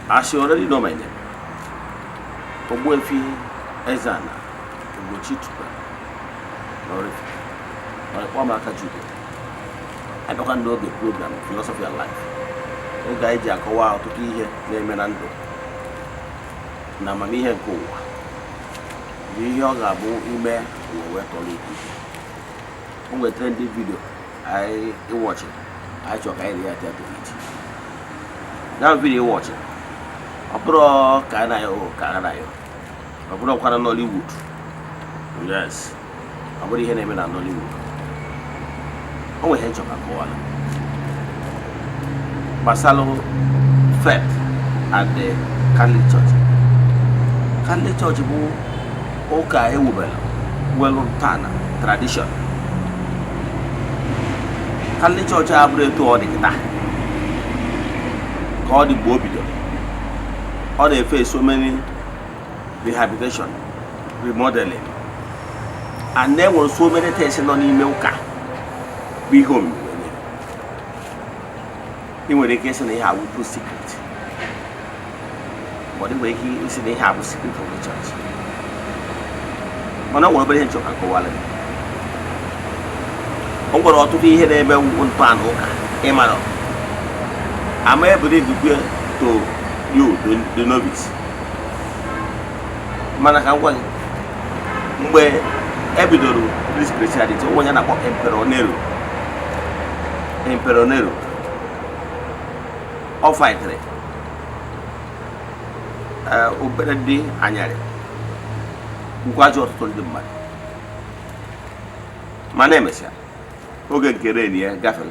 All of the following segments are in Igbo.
As you already know my name, Ogbuefi Eze-Ana, Ogbochitupa, Norifi, Wamaka Jude. I don't know the program, philosophy of life. No guy Jakawa to be here, Nemenando. Namamihe Goa. You young abo email or wet on it. On the trending video, I watch it. I talk idea to it. Now video watching. Abro Kanayo, Kanayo. Abro Kana Nollywood. Yes. Abro here name in Nollywood. Oh, we hench of a koala. Basalo fed at the Catholic Church. Catholic Church bu Oka Ewubel, Tana tradition. Catholic Church abro to all the kita. Call the Bobido. All they face so many rehabilitation, remodeling, and there were so many things on email car. Be home. In the case they have a secret. But the way he is they have a secret of the church. But not one of them can go along. I'm going to be here one pan oka. Emaro. I'm able to you, the novice. Manakan mgbe ebidoro this Christianity onye na-akpọ Emperor Nero ọ fightere obere ndị anyarị nkwaji ọtụtụ ndị mmadụ mana emesịa oge nke reign ya gafere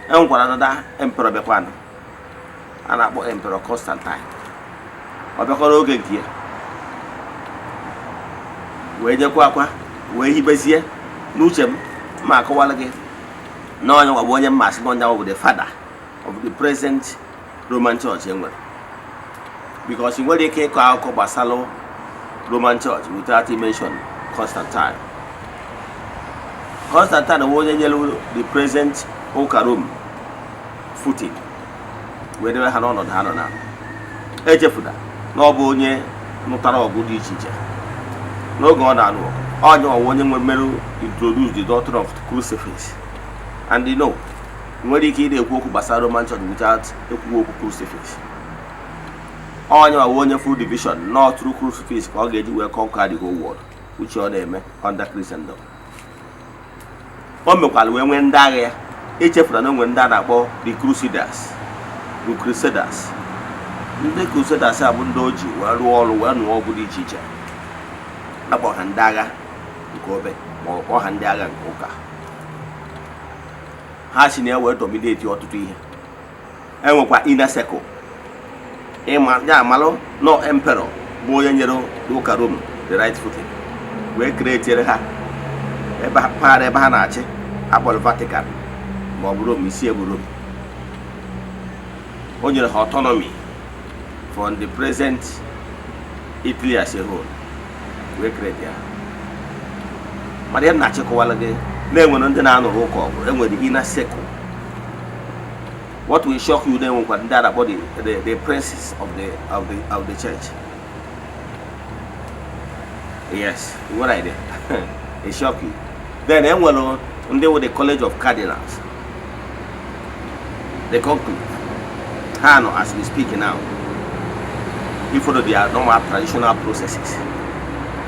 enwekwara another emperor bekwanụ a na-akpọ Emperor Constantine. Ọ bịakwara oge nke ya wee jekwa akwa wee hibezie n'uche m ma akọwala gị na onye nwa bụ onye mmasị na onye bụ the father of the present Roman Church enwere, because ị nwere ike ịkọ akụkọ gbasara Roman Church without mention Constantine. Constantine bụ onye nyere the present ụka Rome footing wee debe ha n'ọnọdụ ha nọ na echefula na ọ bụ onye nụtara ọgụ dị iche iche n'oge ọ na-anụ onye ọwụ onye nwere introduce the doctrine of the crucifix. And you know, nwere ike ide ekwu okwu gbasara Roman Church without ekwu okwu crucifix. Onye ọwụ onye full division not through crucifix ka ọ ga-eji wee conquer the whole world, which ọ na-eme under Christendom. O mekwara wee nwee ndị agha ya echefula na nwere ndị a na-akpọ the Crusaders. Ndị Crusaders abụ ndị oji wee rụọ ọrụ wee nụọ ọgụ dị iche iche akpọ ha ndị agha nke obe ma ọ kpọ ha ndị agha nke ụka. Ha si na wee dominate ọtụtụ ihe. Enwekwa inner circle ịma ya amalụ no emperor bụ onye nyere ụka Rome the right footing wee create ha ebe ha na-achị akpọrọ Vatican ma ọ bụ Rome isi ebu Rome. O nyere ha autonomy from the present Italy as a whole. We create ya. But then na-achịkọwala gị na-enwere ndị na-anụrụ ụka ọgụ enwere the inner circle. What will shock you then when that about the princes of the church? Yes, what I did. It shock you. Then they were the College of Cardinals. They conclude. As we speak now, you follow their normal traditional processes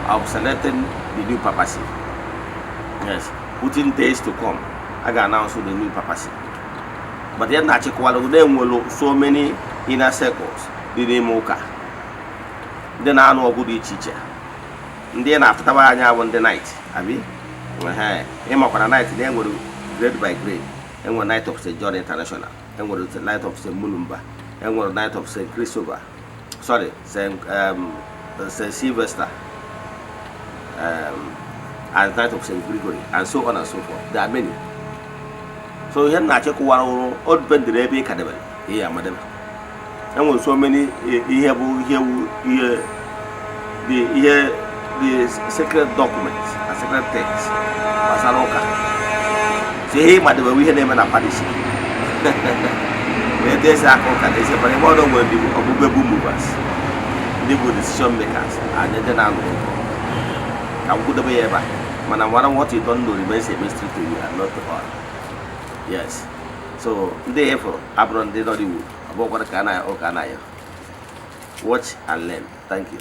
of selecting the new papacy. Yes, within days to come, I can announce the new papacy. But then so many inner circles, the name Oka. Then I know a good teacher. Then after one the night, Abi, him up on a night, then go grade by grade, and one night of St. John International. And what is the night of St. Mulumba, and what night of St. Christopher, St. Sylvester, and night of St. Gregory, and so on and so forth. There are many. So here na check one old bend the Rebbe Academy. Here, madam. And with so many here the sacred documents and sacred texts. Pasaroka. See, madam, we had them in a parish. We there's a contact, there's a very well known word, the movers, the good decision makers, and then I'm good away ever. Man, what you don't know remains a mystery to you and not to all. Yes. So, therefore, Abron did not do about what can I or can I watch and learn. Thank you.